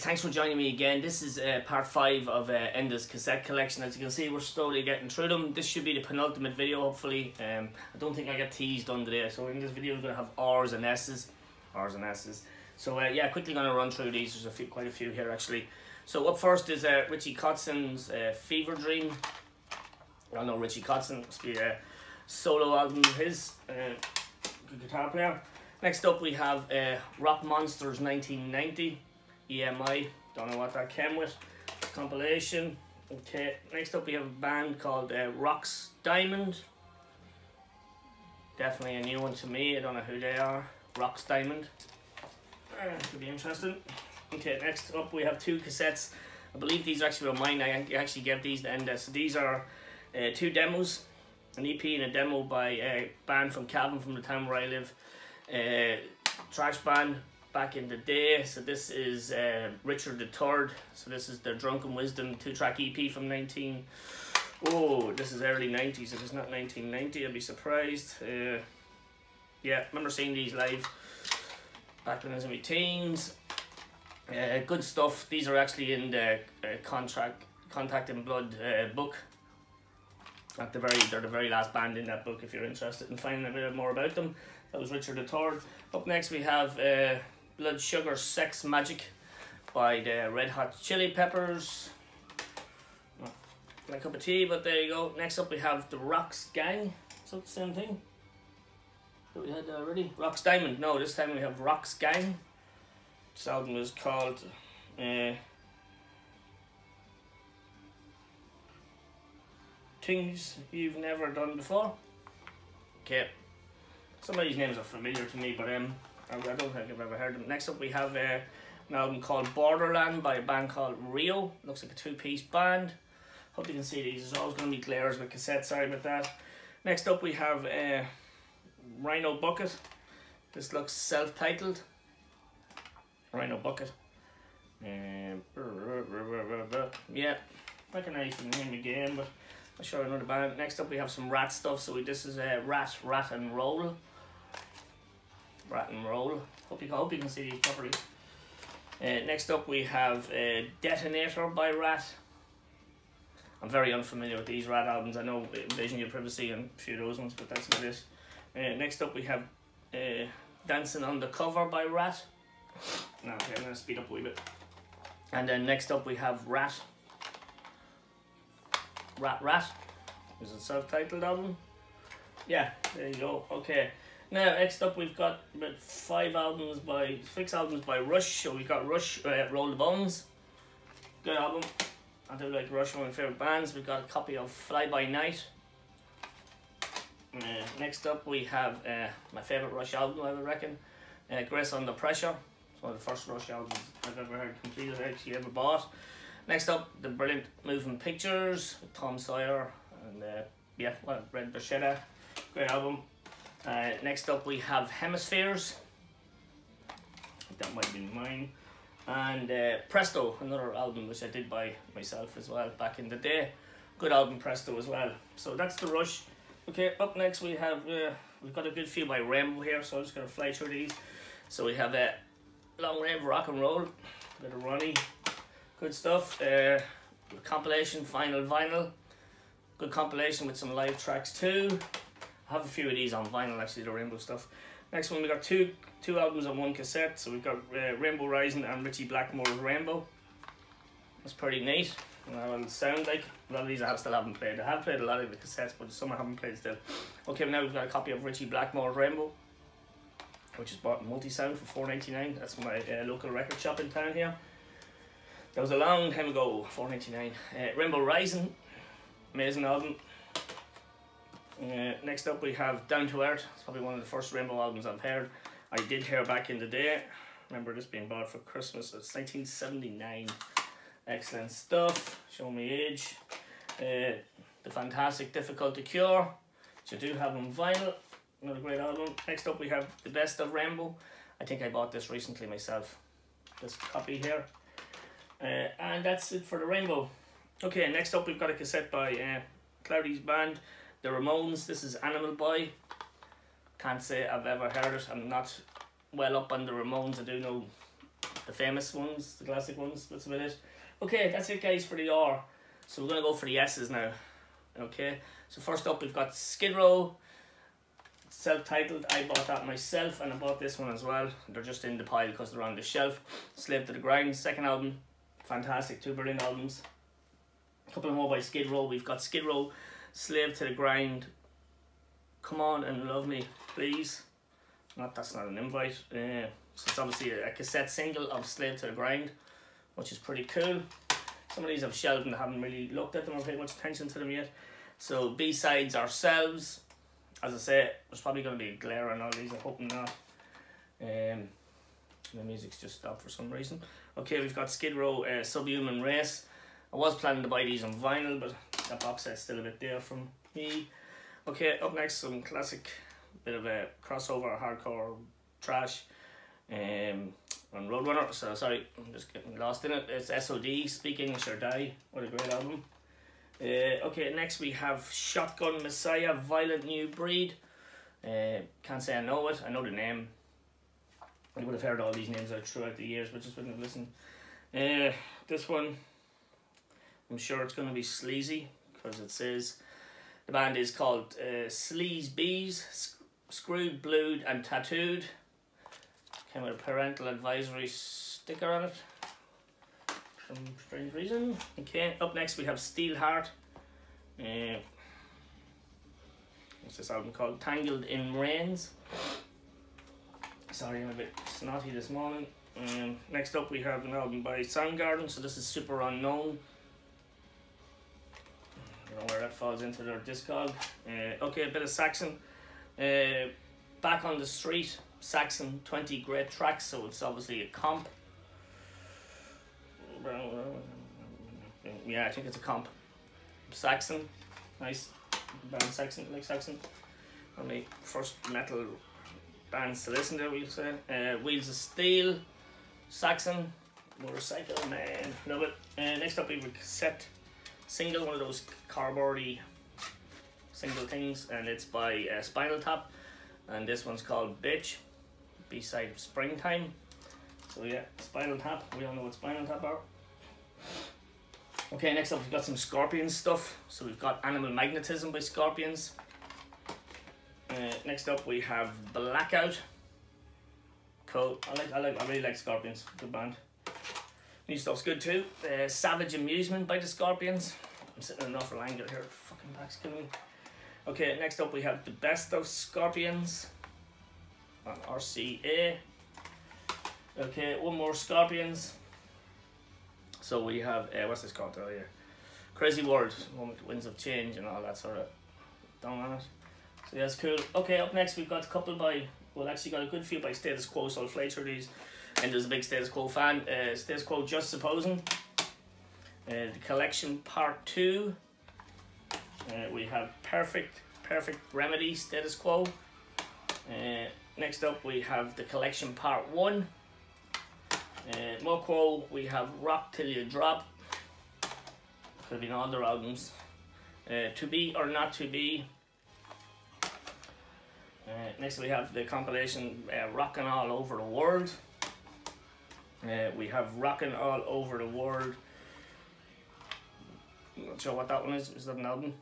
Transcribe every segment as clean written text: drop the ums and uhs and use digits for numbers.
guys, thanks for joining me again. This is part 5 of Enda's cassette collection. As you can see, we're slowly getting through them. This should be the penultimate video, hopefully. I don't think I got T's done today, so in this video we're going to have R's and S's. So yeah, quickly going to run through these. There's quite a few here actually. So up first is Richie Kotzen's Fever Dream. I know Richie Kotzen, must be a solo album of his. Good guitar player. Next up we have Rock Monsters 1990. EMI, don't know what that came with. Compilation. Okay, next up we have a band called Rock's Diamond. Definitely a new one to me, I don't know who they are. Rock's Diamond. Could be interesting. Okay, next up we have 2 cassettes. I believe these actually were mine. I actually gave these to Enda. So these are 2 demos. An EP and a demo by a band from Cavan, from the town where I live. Trash band back in the day. So this is Richard III. So this is their Drunken Wisdom 2-track EP from this is early 90s. If it's not 1990, I'd be surprised. Yeah, remember seeing these live back when I was in my teens. Good stuff. These are actually in the Contact in Blood book. They're the very last band in that book if you're interested in finding a bit more about them. That was Richard III. Up next we have Blood Sugar Sex Magic by the Red Hot Chili Peppers. Not my cup of tea, but there you go. Next up we have the Rock's Gang. Is that the same thing that we had already? Rock's Diamond. No, this time we have Rock's Gang. This album is called Things You've Never Done Before. Okay. Some of these names are familiar to me, but I don't think I've ever heard them. Next up we have an album called Borderland by a band called Rio. Looks like a 2-piece band. Hope you can see these. There's always going to be glares with cassettes, sorry about that. Next up we have Rhino Bucket. This looks self-titled. Rhino Bucket. Yeah, recognise the name again, but I'm sure another band. Next up we have some Rat stuff. So this is Rat and Roll. Rat and Roll. Hope you can see these properly. Next up we have Detonator by Rat. I'm very unfamiliar with these Rat albums. I know Invasion of Your Privacy and a few of those ones, but that's what it is. Next up we have Dancing on the Cover by Rat. No, okay, I'm going to speed up a wee bit. And then next up we have Rat. Is it a self-titled album? Yeah, there you go. Okay. Now next up we've got about 6 albums by Rush. So we've got Rush, Roll the Bones. Good album. I do like Rush, one of my favourite bands. We've got a copy of Fly By Night. Next up we have my favourite Rush album, I would reckon. Grace Under Pressure. It's one of the first Rush albums I've ever heard completed, actually ever bought. Next up, the brilliant Moving Pictures with Tom Sawyer and Red Bruschetta. Great album. Next up we have Hemispheres. I think that might be mine. And Presto, another album which I did buy myself as well back in the day. Good album, Presto, as well. So that's the Rush. Okay, up next we have we've got a good few by Rainbow here, so I'm just gonna fly through these. So we have Long Range Rock and Roll, a bit of Ronnie. Good stuff. Compilation, Final Vinyl. Good compilation with some live tracks too. I have a few of these on vinyl actually, the Rainbow stuff. Next one we got two albums on one cassette. So we've got Rainbow Rising and Richie Blackmore's Rainbow. That's pretty neat. Well, it sounds like a lot of these I still haven't played. I have played a lot of the cassettes, but some I haven't played still. Okay, now we've got a copy of Richie Blackmore's Rainbow, which is bought multi-sound for $4.99. That's my local record shop in town here. That was a long time ago, $4.99. Rainbow Rising, amazing album. Next up we have Down to Earth. It's probably one of the first Rainbow albums I've heard. I did hear back in the day. Remember this being bought for Christmas. It's 1979. Excellent stuff. Show me age. The Fantastic Difficult to Cure, which I do have on vinyl. Another great album. Next up we have The Best of Rainbow. I think I bought this recently myself. This copy here. And that's it for the Rainbow. Okay, next up we've got a cassette by Cloudy's band, The Ramones. This is Animal Boy. Can't say I've ever heard it. I'm not well up on the Ramones. I do know the famous ones, the classic ones. That's about it. Okay, that's it guys for the R. So we're going to go for the S's now. Okay, so first up we've got Skid Row, self-titled. I bought that myself, and I bought this one as well. They're just in the pile because they're on the shelf. Slave to the Grind, second album, fantastic, 2 brilliant albums. A couple more by Skid Row. We've got Skid Row, Slave to the Grind, Come On and Love Me Please. That's not an invite. So it's obviously a cassette single of Slave to the Grind, which is pretty cool. Some of these I've shelved and haven't really looked at them or paid much attention to them yet. So B-sides, Ourselves. As I say, there's probably going to be a glare on all these, I'm hoping not. The music's just stopped for some reason. Okay, we've got Skid Row, Subhuman Race. I was planning to buy these on vinyl, but that box set's still a bit there from me. Okay, up next, some classic, bit of a crossover, hardcore trash. On Roadrunner, so sorry, I'm just getting lost in it. It's SOD, Speak English or Die. What a great album. Okay, next we have Shotgun Messiah, Violent New Breed. Can't say I know it, I know the name. I would have heard all these names out throughout the years, but just wouldn't have listened. This one, I'm sure it's going to be sleazy, because it says the band is called Sleaze Bees, Screwed, Blued and Tattooed. Came with a parental advisory sticker on it for some strange reason. Okay, up next we have Steelheart. What's this album called? Tangled in Rains. Sorry, I'm a bit snotty this morning. Next up we have an album by Soundgarden, so this is Super Unknown. I don't know where that falls into their discog. Okay, a bit of Saxon. Back on the Street, Saxon, 20 great tracks, so it's obviously a comp. Yeah, I think it's a comp. Saxon, nice band. Saxon, like Saxon. One of my first metal bands to listen to, we'll say. Wheels of Steel, Saxon, Motorcycle Man, love it. Next up we have a Cassette single, one of those cardboardy single things, and it's by Spinal Tap, and this one's called Bitch, B-side Springtime. So yeah, Spinal Tap, we all know what Spinal Tap are. Okay, next up we've got some Scorpions stuff. So we've got Animal Magnetism by Scorpions. Next up we have Blackout. Cool, I really like Scorpions, good band. New stuff's good too. Savage Amusement by the Scorpions. I'm sitting in an awful angle here, fucking back's killing me. Okay, next up we have The Best of Scorpions on RCA. Okay, one more Scorpions. So we have, what's this called? Oh yeah, Crazy World, Moment, Winds of Change and all that sort of down on it. So yeah, that's cool. Okay, up next we've got a couple by, well actually got a good few by Status Quo, so I'll fly through these. And there's a big Status Quo fan. Status Quo, Just Supposing. The Collection Part 2. We have Perfect Remedy, Status Quo. Next up we have The Collection Part 1. More Quo, we have Rock Till You Drop. Could have been all their albums. To Be or Not To Be. Next we have the compilation Rockin' All Over the World. We have Rockin' All Over the World. I'm not sure what that one is. Is that an album?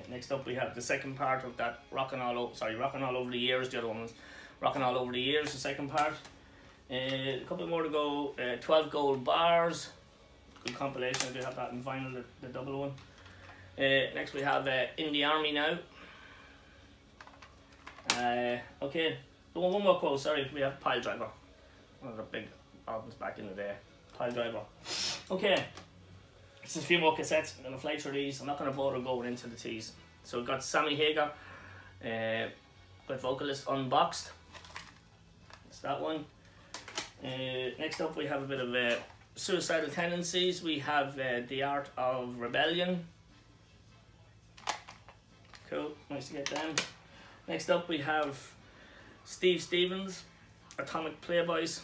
Next up we have the second part of that Rockin' All Over the Years. The other one was Rockin' All Over the Years, the second part. A couple more to go. 12 Gold Bars. Good compilation. I do have that in vinyl, the double one. Next we have In the Army Now. Okay, one more quote, sorry, we have Pile Driver. One of the big albums back in the day. Pile Driver. Okay, this is a few more cassettes. I'm going to fly through these. I'm not going to bother going into the teas. So we've got Sammy Hagar, good vocalist, Unboxed. That's that one. Next up we have a bit of Suicidal Tendencies. We have The Art of Rebellion. Cool, nice to get them. Next up we have Steve Stevens, Atomic Playboys.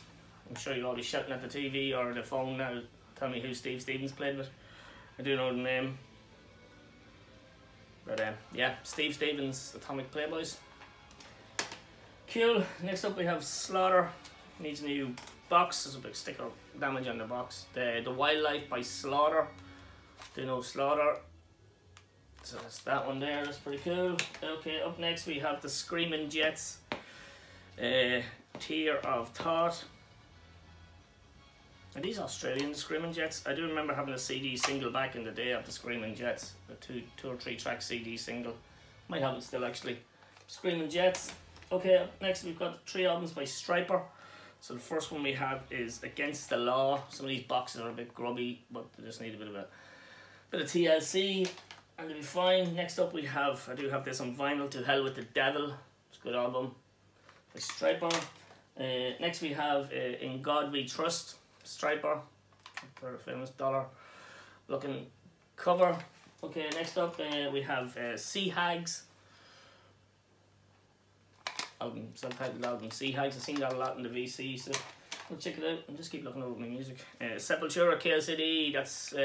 I'm sure you'll all be shouting at the TV or the phone now. Tell me who Steve Stevens played with. I do know the name. But yeah, Steve Stevens, Atomic Playboys. Cool. Next up we have Slaughter, needs a new box. There's a big sticker damage on the box. The Wildlife by Slaughter. Do you know Slaughter? So that's that one there. That's pretty cool. Okay, up next we have the Screaming Jets. Tear of Thought. Are these Australian Screaming Jets? I do remember having a CD single back in the day of the Screaming Jets. A two or three track CD single. Might have it still actually. Screaming Jets. Okay, up next we've got 3 albums by Striper. So the first one we have is Against the Law. Some of these boxes are a bit grubby, but they just need a bit of TLC and they'll be fine. Next up we have, I do have this on vinyl, To Hell with the Devil. It's a good album by Striper. Next we have In God We Trust, Striper, for a famous dollar looking cover. Okay, next up we have Sea Hags. Album, self-titled album, Sea Hags. I've seen that a lot in the VC, so I'll check it out and just keep looking over my music. Sepultura KLCD, that's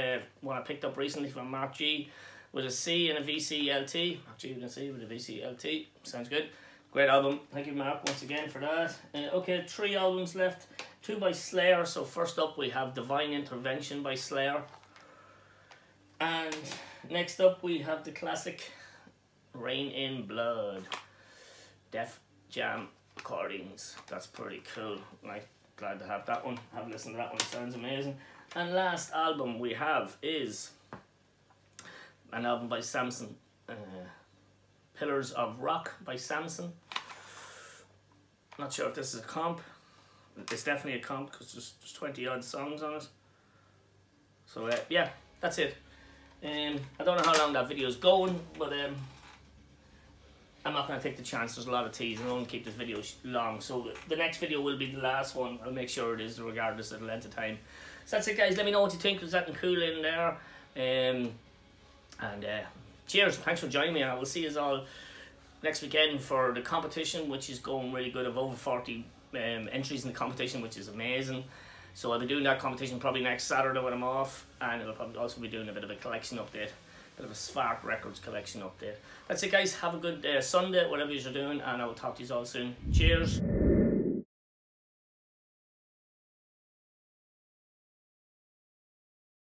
one I picked up recently from Mark G with a C and a VC LT. Mark G with a C with a VC LT. Sounds good. Great album. Thank you, Mark, once again for that. Okay, 3 albums left. 2 by Slayer. So first up we have Divine Intervention by Slayer. And next up we have the classic Rain in Blood. Def Jam recordings. That's pretty cool. Like, glad to have that one. Have listened to that one. Sounds amazing. And last album we have is an album by Samson. Pillars of Rock by Samson. Not sure if this is a comp. It's definitely a comp because there's 20 odd songs on it. So yeah, that's it. I don't know how long that video is going, but I'm not going to take the chance. There's a lot of teas and I won't keep this video long. So the next video will be the last one. I'll make sure it is regardless of the length of time. So that's it, guys. Let me know what you think. There's something cool in there. Cheers. Thanks for joining me. I will see you all next weekend for the competition, which is going really good. I've over 40 entries in the competition, which is amazing. So I'll be doing that competition probably next Saturday when I'm off. And I'll probably also be doing a bit of a collection update. Bit of a Spark Records collection update. That's it, guys. Have a good Sunday, whatever you're doing, and I will talk to you all soon. Cheers.